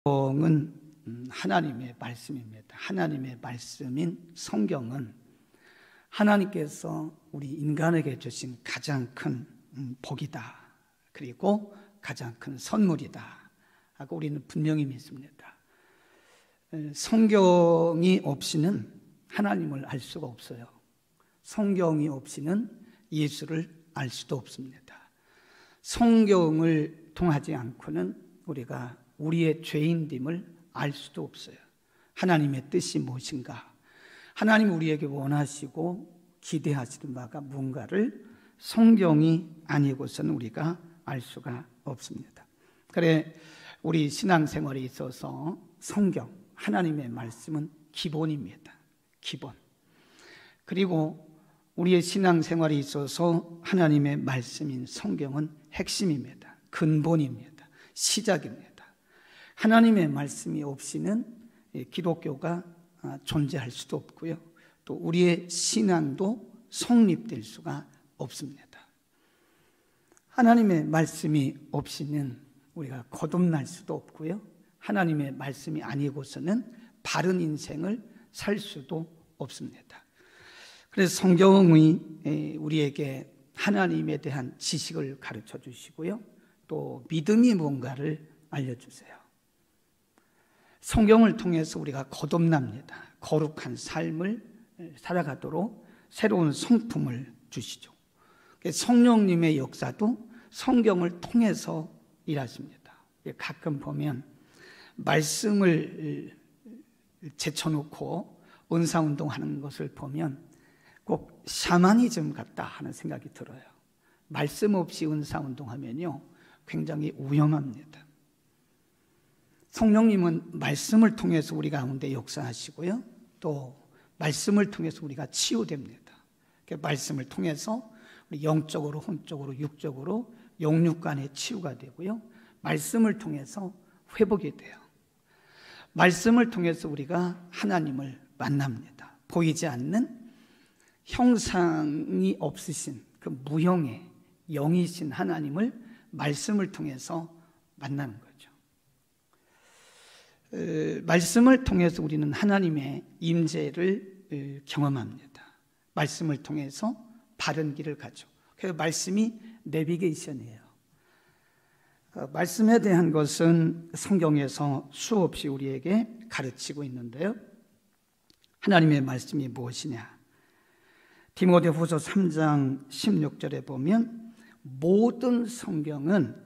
성경은 하나님의 말씀입니다. 하나님의 말씀인 성경은 하나님께서 우리 인간에게 주신 가장 큰 복이다. 그리고 가장 큰 선물이다 하고 우리는 분명히 믿습니다. 성경이 없이는 하나님을 알 수가 없어요. 성경이 없이는 예수를 알 수도 없습니다. 성경을 통하지 않고는 우리가 우리의 죄인됨을 알 수도 없어요. 하나님의 뜻이 무엇인가? 하나님 우리에게 원하시고 기대하시는 바가 뭔가를 성경이 아니고서는 우리가 알 수가 없습니다. 그래 우리 신앙생활에 있어서 성경, 하나님의 말씀은 기본입니다. 기본. 그리고 우리의 신앙생활에 있어서 하나님의 말씀인 성경은 핵심입니다. 근본입니다. 시작입니다. 하나님의 말씀이 없이는 기독교가 존재할 수도 없고요. 또 우리의 신앙도 성립될 수가 없습니다. 하나님의 말씀이 없이는 우리가 거듭날 수도 없고요. 하나님의 말씀이 아니고서는 바른 인생을 살 수도 없습니다. 그래서 성경이 우리에게 하나님에 대한 지식을 가르쳐 주시고요. 또 믿음이 뭔가를 알려주세요. 성경을 통해서 우리가 거듭납니다. 거룩한 삶을 살아가도록 새로운 성품을 주시죠. 성령님의 역사도 성경을 통해서 일하십니다. 가끔 보면 말씀을 제쳐놓고 은사운동하는 것을 보면 꼭 샤머니즘 같다 하는 생각이 들어요. 말씀 없이 은사운동하면요 굉장히 위험합니다. 성령님은 말씀을 통해서 우리 가운데 역사하시고요. 또 말씀을 통해서 우리가 치유됩니다. 말씀을 통해서 우리 영적으로, 혼적으로, 육적으로 영육간의 치유가 되고요. 말씀을 통해서 회복이 돼요. 말씀을 통해서 우리가 하나님을 만납니다. 보이지 않는 형상이 없으신 그 무형의 영이신 하나님을 말씀을 통해서 만나는 거죠. 말씀을 통해서 우리는 하나님의 임재를 경험합니다. 말씀을 통해서 바른 길을 가죠. 그래서 말씀이 내비게이션이에요. 말씀에 대한 것은 성경에서 수없이 우리에게 가르치고 있는데요. 하나님의 말씀이 무엇이냐? 디모데후서 3장 16절에 보면 모든 성경은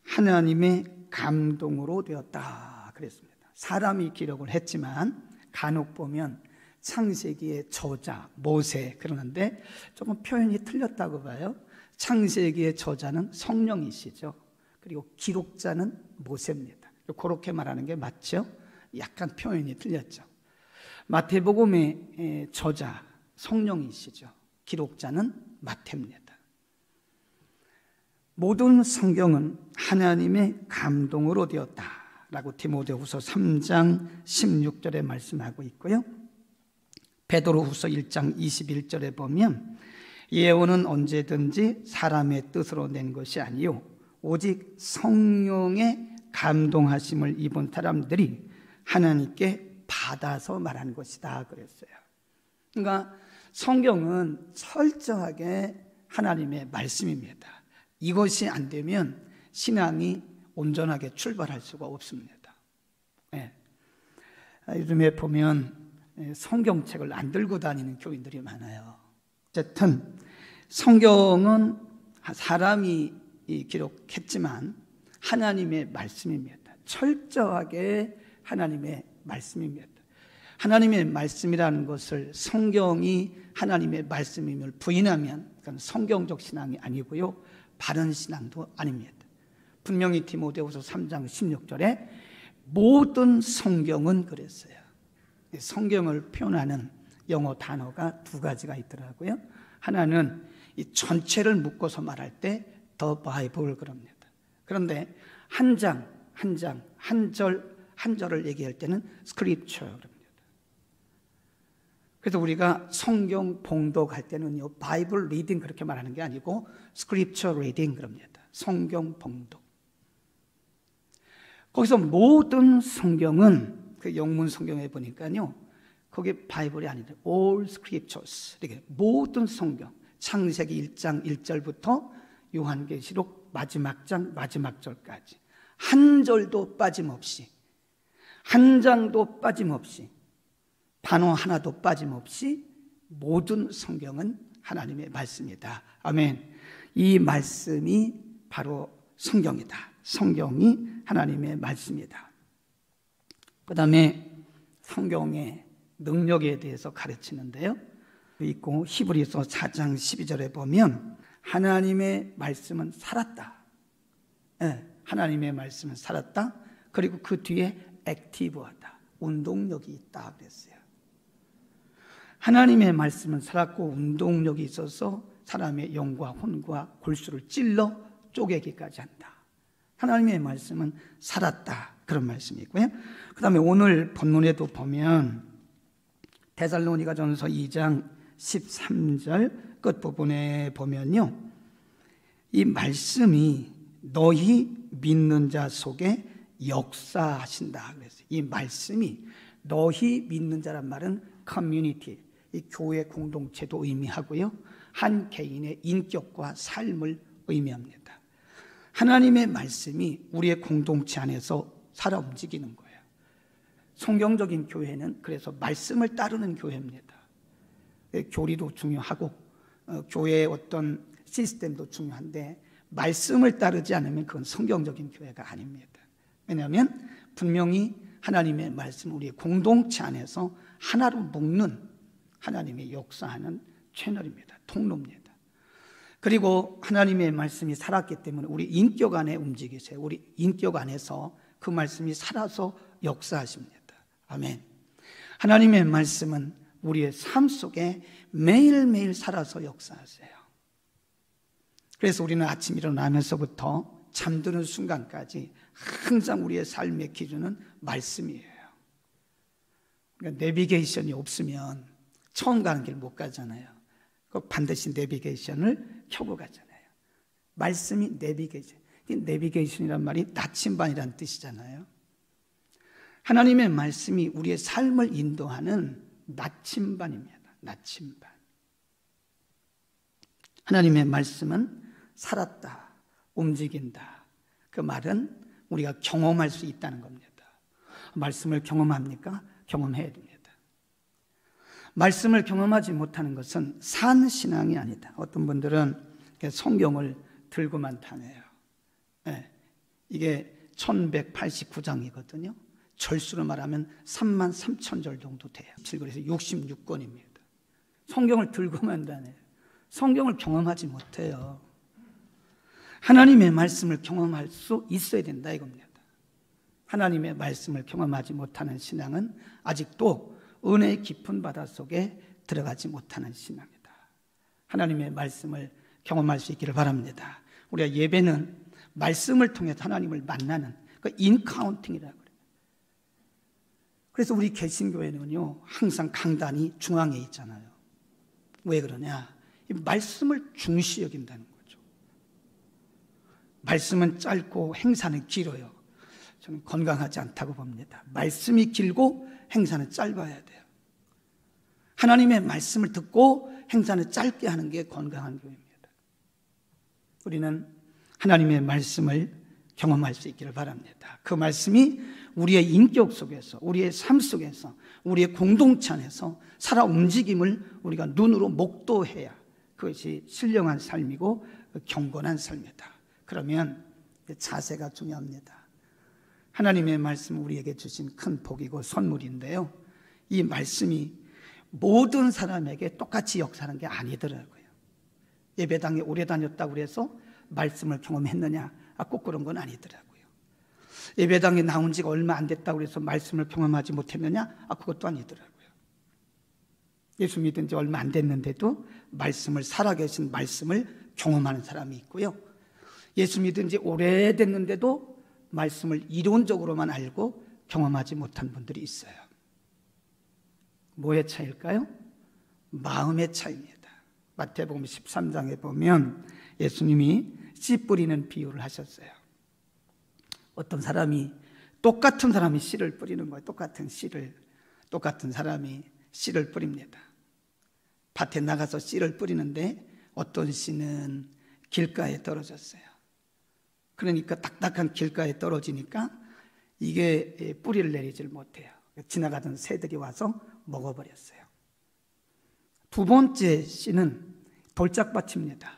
하나님의 감동으로 되었다 그랬습니다. 사람이 기록을 했지만 간혹 보면 창세기의 저자 모세 그러는데 조금 표현이 틀렸다고 봐요. 창세기의 저자는 성령이시죠. 그리고 기록자는 모세입니다. 그렇게 말하는 게 맞죠? 약간 표현이 틀렸죠. 마태복음의 저자 성령이시죠. 기록자는 마태입니다. 모든 성경은 하나님의 감동으로 되었다 라고 디모데후서 3장 16절에 말씀하고 있고요. 베드로후서 1장 21절에 보면 예언은 언제든지 사람의 뜻으로 낸 것이 아니요 오직 성령의 감동하심을 입은 사람들이 하나님께 받아서 말한 것이다 그랬어요. 그러니까 성경은 철저하게 하나님의 말씀입니다. 이것이 안 되면 신앙이 온전하게 출발할 수가 없습니다. 네. 요즘에 보면 성경책을 안 들고 다니는 교인들이 많아요. 어쨌든 성경은 사람이 기록했지만 하나님의 말씀입니다. 철저하게 하나님의 말씀입니다. 하나님의 말씀이라는 것을 성경이 하나님의 말씀임을 부인하면 그건 성경적 신앙이 아니고요. 바른 신앙도 아닙니다. 분명히 디모데후서 3장 16절에 모든 성경은 그랬어요. 성경을 표현하는 영어 단어가 두 가지가 있더라고요. 하나는 이 전체를 묶어서 말할 때 The Bible 그럽니다. 그런데 한 장, 한 장, 한 절, 한 절을 얘기할 때는 Scripture 그럽니다. 그래서 우리가 성경 봉독할 때는요, 바이블 리딩 그렇게 말하는 게 아니고 Scripture reading 그럽니다. 성경 봉독. 거기서 모든 성경은 그 영문 성경에 보니까요, 거기 바이블이 아니라 all scriptures, 이렇게 모든 성경, 창세기 1장 1절부터 요한계시록 마지막 장 마지막 절까지 한 절도 빠짐없이, 한 장도 빠짐없이, 단어 하나도 빠짐없이 모든 성경은 하나님의 말씀이다. 아멘. 이 말씀이 바로 성경이다. 성경이 하나님의 말씀이다. 그 다음에 성경의 능력에 대해서 가르치는데요, 있고 히브리서 4장 12절에 보면 하나님의 말씀은 살았다. 네, 하나님의 말씀은 살았다. 그리고 그 뒤에 액티브하다, 운동력이 있다 그랬어요. 하나님의 말씀은 살았고 운동력이 있어서 사람의 영과 혼과 골수를 찔러 쪼개기까지 한다. 하나님의 말씀은 살았다, 그런 말씀이고요. 그 다음에 오늘 본문에도 보면 데살로니가전서 2장 13절 끝부분에 보면요, 이 말씀이 너희 믿는 자 속에 역사하신다 그랬어요. 이 말씀이 너희 믿는 자란 말은 커뮤니티, 이 교회 공동체도 의미하고요, 한 개인의 인격과 삶을 의미합니다. 하나님의 말씀이 우리의 공동체 안에서 살아 움직이는 거예요. 성경적인 교회는 그래서 말씀을 따르는 교회입니다. 교리도 중요하고 교회의 어떤 시스템도 중요한데 말씀을 따르지 않으면 그건 성경적인 교회가 아닙니다. 왜냐하면 분명히 하나님의 말씀, 우리의 공동체 안에서 하나로 묶는 하나님의 역사하는 채널입니다. 통로입니다. 그리고 하나님의 말씀이 살았기 때문에 우리 인격 안에 움직이세요. 우리 인격 안에서 그 말씀이 살아서 역사하십니다. 아멘. 하나님의 말씀은 우리의 삶 속에 매일매일 살아서 역사하세요. 그래서 우리는 아침 일어나면서부터 잠드는 순간까지 항상 우리의 삶의 기준은 말씀이에요. 그러니까 내비게이션이 없으면 처음 가는 길 못 가잖아요. 반드시 내비게이션을 켜고 가잖아요. 말씀이 내비게이션. 내비게이션이란 말이 나침반이란 뜻이잖아요. 하나님의 말씀이 우리의 삶을 인도하는 나침반입니다. 나침반. 하나님의 말씀은 살았다, 움직인다. 그 말은 우리가 경험할 수 있다는 겁니다. 말씀을 경험합니까? 경험해야 됩니다. 말씀을 경험하지 못하는 것은 산 신앙이 아니다. 어떤 분들은 성경을 들고만 다녀요. 네, 이게 1189장이거든요. 절수로 말하면 33,000절 정도 돼요. 그래서 66권입니다. 성경을 들고만 다녀요. 성경을 경험하지 못해요. 하나님의 말씀을 경험할 수 있어야 된다 이겁니다. 하나님의 말씀을 경험하지 못하는 신앙은 아직도 은혜의 깊은 바다 속에 들어가지 못하는 신앙이다. 하나님의 말씀을 경험할 수 있기를 바랍니다. 우리가 예배는 말씀을 통해서 하나님을 만나는 그 인카운팅이라고 그래요. 그래서 우리 개신교회는요, 항상 강단이 중앙에 있잖아요. 왜 그러냐? 이 말씀을 중시 여긴다는 거죠. 말씀은 짧고 행사는 길어요. 저는 건강하지 않다고 봅니다. 말씀이 길고 행사는 짧아야 돼요. 하나님의 말씀을 듣고 행사는 짧게 하는 게 건강한 교회입니다. 우리는 하나님의 말씀을 경험할 수 있기를 바랍니다. 그 말씀이 우리의 인격 속에서, 우리의 삶 속에서, 우리의 공동체 안에서 살아 움직임을 우리가 눈으로 목도해야 그것이 신령한 삶이고 경건한 삶이다. 그러면 자세가 중요합니다. 하나님의 말씀 우리에게 주신 큰 복이고 선물인데요, 이 말씀이 모든 사람에게 똑같이 역사하는 게 아니더라고요. 예배당에 오래 다녔다고 해서 말씀을 경험했느냐? 꼭 그런 건 아니더라고요. 예배당에 나온 지가 얼마 안 됐다고 해서 말씀을 경험하지 못했느냐? 그것도 아니더라고요. 예수 믿은 지 얼마 안 됐는데도 말씀을, 살아계신 말씀을 경험하는 사람이 있고요, 예수 믿은 지 오래됐는데도 말씀을 이론적으로만 알고 경험하지 못한 분들이 있어요. 뭐의 차이일까요? 마음의 차이입니다. 마태복음 13장에 보면 예수님이 씨 뿌리는 비유를 하셨어요. 어떤 사람이 똑같은 사람이 씨를 뿌리는 거예요. 똑같은 사람이 씨를 뿌립니다. 밭에 나가서 씨를 뿌리는데 어떤 씨는 길가에 떨어졌어요. 그러니까 딱딱한 길가에 떨어지니까 이게 뿌리를 내리질 못해요. 지나가던 새들이 와서 먹어버렸어요. 두 번째 씨는 돌짝밭입니다.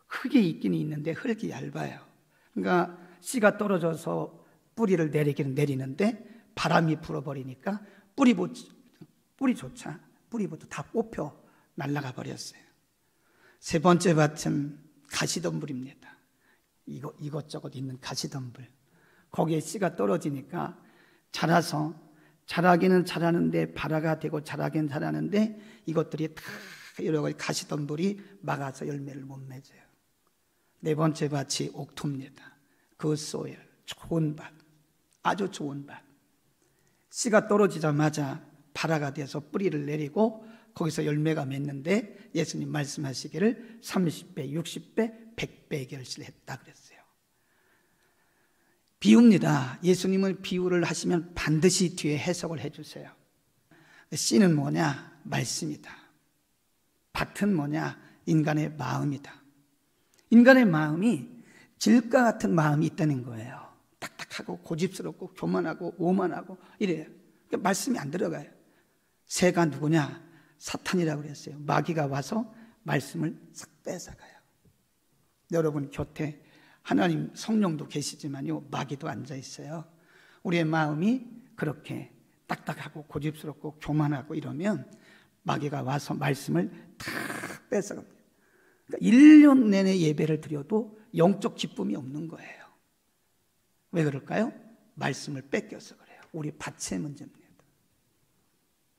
흙이 있긴 있는데 흙이 얇아요. 그러니까 씨가 떨어져서 뿌리를 내리기는 내리는데 바람이 불어버리니까 뿌리조차 뿌리부터 다 뽑혀 날아가 버렸어요. 세 번째 밭은 가시덤불입니다. 이것저것 있는 가시덤불. 거기에 씨가 떨어지니까 자라기는 자라는데 발화가 되고 자라긴 자라는데 이것들이 다 여러 가지 가시덤불이 막아서 열매를 못 맺어요. 네 번째 밭이 옥토입니다. 그 소일, 좋은 밭, 아주 좋은 밭. 씨가 떨어지자마자 발화가 돼서 뿌리를 내리고 거기서 열매가 맺는데 예수님 말씀하시기를 30배, 60배, 100배 결실했다 그랬어요. 비유입니다. 예수님은 비유를 하시면 반드시 뒤에 해석을 해주세요. 씨는 뭐냐? 말씀이다. 밭은 뭐냐? 인간의 마음이다. 인간의 마음이 질과 같은 마음이 있다는 거예요. 딱딱하고 고집스럽고 교만하고 오만하고 이래요. 그러니까 말씀이 안 들어가요. 새가 누구냐? 사탄이라고 그랬어요. 마귀가 와서 말씀을 싹 뺏어가요. 여러분 곁에 하나님 성령도 계시지만요, 마귀도 앉아 있어요. 우리의 마음이 그렇게 딱딱하고 고집스럽고 교만하고 이러면 마귀가 와서 말씀을 다 뺏어갑니다. 그러니까 1년 내내 예배를 드려도 영적 기쁨이 없는 거예요. 왜 그럴까요? 말씀을 뺏겨서 그래요. 우리 밭의 문제입니다.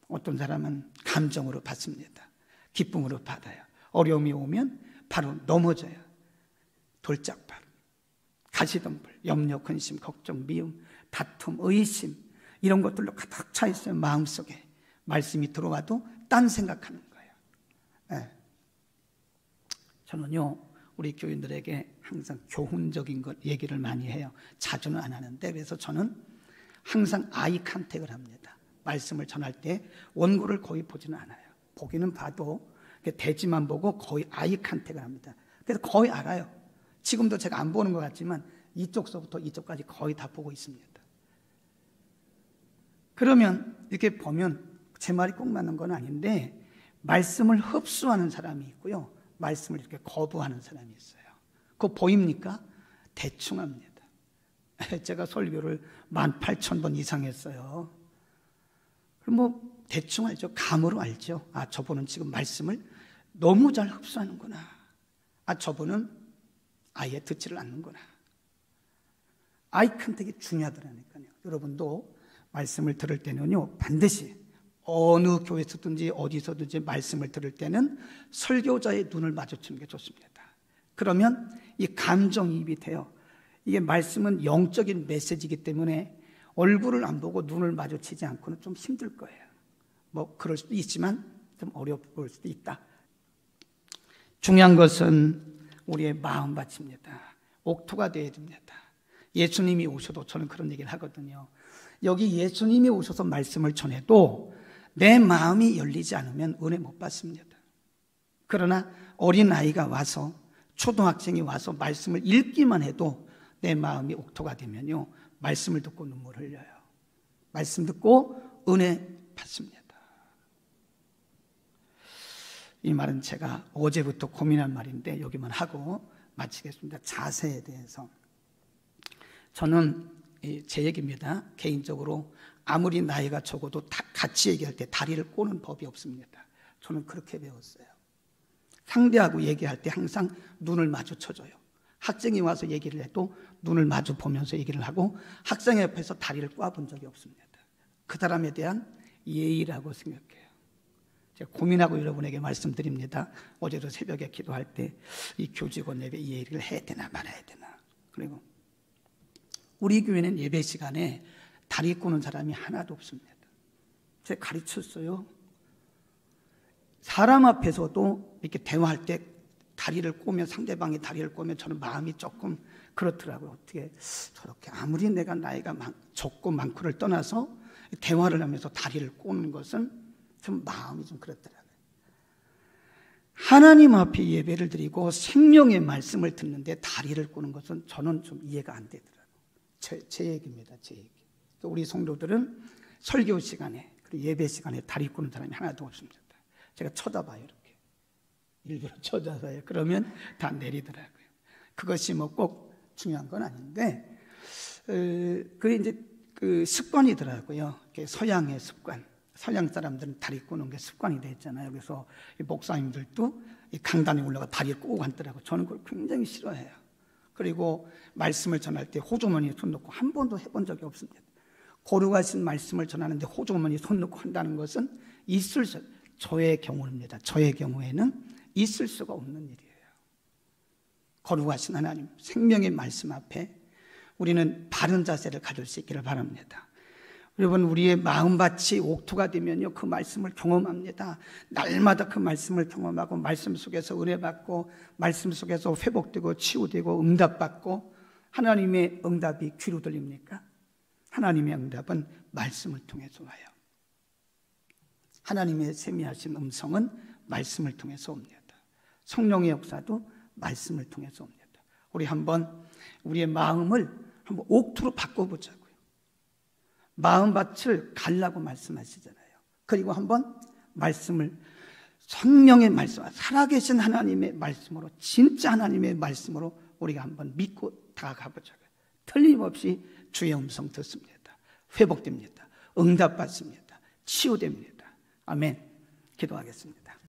어떤 사람은 감정으로 받습니다. 기쁨으로 받아요. 어려움이 오면 바로 넘어져요. 돌짝밭, 가시덤불, 염려, 근심, 걱정, 미움, 다툼, 의심 이런 것들로 가득 차 있어요. 마음속에 말씀이 들어와도 딴 생각하는 거예요. 네. 저는요 우리 교인들에게 항상 교훈적인 것 얘기를 많이 해요. 자주는 안 하는데 그래서 저는 항상 아이 컨택을 합니다. 말씀을 전할 때 원고를 거의 보지는 않아요. 보기는 봐도 대지만 보고 거의 아이 컨택을 합니다. 그래서 거의 알아요. 지금도 제가 안 보는 것 같지만 이쪽서부터 이쪽까지 거의 다 보고 있습니다. 그러면 이렇게 보면 제 말이 꼭 맞는 건 아닌데 말씀을 흡수하는 사람이 있고요. 말씀을 이렇게 거부하는 사람이 있어요. 그거 보입니까? 대충 합니다. 제가 설교를 18,000번 이상 했어요. 그럼 뭐 대충 알죠. 감으로 알죠. 아, 저분은 지금 말씀을 너무 잘 흡수하는구나. 아, 저분은 아예 듣지를 않는구나. 아이 컨택이 중요하더라니까요. 여러분도 말씀을 들을 때는요, 반드시 어느 교회에서든지 어디서든지 말씀을 들을 때는 설교자의 눈을 마주치는 게 좋습니다. 그러면 이 감정이입이 돼요. 이게 말씀은 영적인 메시지이기 때문에 얼굴을 안 보고 눈을 마주치지 않고는 좀 힘들 거예요. 뭐 그럴 수도 있지만 좀 어려울 수도 있다. 중요한 것은 우리의 마음밭입니다. 옥토가 되어야 됩니다. 예수님이 오셔도 저는 그런 얘기를 하거든요. 여기 예수님이 오셔서 말씀을 전해도 내 마음이 열리지 않으면 은혜 못 받습니다. 그러나 어린아이가 와서 초등학생이 와서 말씀을 읽기만 해도 내 마음이 옥토가 되면요, 말씀을 듣고 눈물 흘려요. 말씀 듣고 은혜 받습니다. 이 말은 제가 어제부터 고민한 말인데 여기만 하고 마치겠습니다. 자세에 대해서 저는 제 얘기입니다. 개인적으로 아무리 나이가 적어도 같이 얘기할 때 다리를 꼬는 법이 없습니다. 저는 그렇게 배웠어요. 상대하고 얘기할 때 항상 눈을 마주쳐줘요. 학생이 와서 얘기를 해도 눈을 마주 보면서 얘기를 하고 학생 옆에서 다리를 꽈본 적이 없습니다. 그 사람에 대한 예의라고 생각해요. 제가 고민하고 여러분에게 말씀드립니다. 어제도 새벽에 기도할 때 이 교직원 예배 예의를 해야 되나 말아야 되나. 그리고 우리 교회는 예배 시간에 다리 꼬는 사람이 하나도 없습니다. 제가 가르쳤어요. 사람 앞에서도 이렇게 대화할 때 다리를 꼬면 상대방이 다리를 꼬면 저는 마음이 조금 그렇더라고요. 어떻게 저렇게 아무리 내가 나이가 적고 많고를 떠나서 대화를 하면서 다리를 꼬는 것은 좀 마음이 좀 그렇더라고요. 하나님 앞에 예배를 드리고 생명의 말씀을 듣는데 다리를 꼬는 것은 저는 좀 이해가 안 되더라고요. 제 얘기입니다. 제 얘기. 우리 성도들은 설교 시간에 그리고 예배 시간에 다리 꼬는 사람이 하나도 없습니다. 제가 쳐다봐요. 이렇게 일부러 쳐다봐요. 그러면 다 내리더라고요. 그것이 뭐 꼭 중요한 건 아닌데 그게 이제 그 습관이더라고요. 서양의 습관. 서양 사람들은 다리 꼬는 게 습관이 돼 있잖아요. 그래서 목사님들도 강단에 올라가 다리에 꼬고 앉더라고요. 저는 그걸 굉장히 싫어해요. 그리고 말씀을 전할 때 호주머니에 손 넣고 한 번도 해본 적이 없습니다. 거룩하신 말씀을 전하는데 호주머니에 손 넣고 한다는 것은 저의 경우입니다. 저의 경우에는 있을 수가 없는 일이에요. 거룩하신 하나님, 생명의 말씀 앞에 우리는 바른 자세를 가질 수 있기를 바랍니다. 여러분, 우리의 마음밭이 옥토가 되면요, 그 말씀을 경험합니다. 날마다 그 말씀을 경험하고 말씀 속에서 은혜받고 말씀 속에서 회복되고 치유되고 응답받고. 하나님의 응답이 귀로 들립니까? 하나님의 응답은 말씀을 통해서 와요. 하나님의 세미하신 음성은 말씀을 통해서 옵니다. 성령의 역사도 말씀을 통해서 옵니다. 우리 한번 우리의 마음을 한번 옥토로 바꿔보자고요. 마음밭을 갈라고 말씀하시잖아요. 그리고 한번 말씀을, 성령의 말씀, 살아계신 하나님의 말씀으로, 진짜 하나님의 말씀으로 우리가 한번 믿고 다가가보자고요. 틀림없이 주의 음성 듣습니다. 회복됩니다. 응답받습니다. 치유됩니다. 아멘. 기도하겠습니다.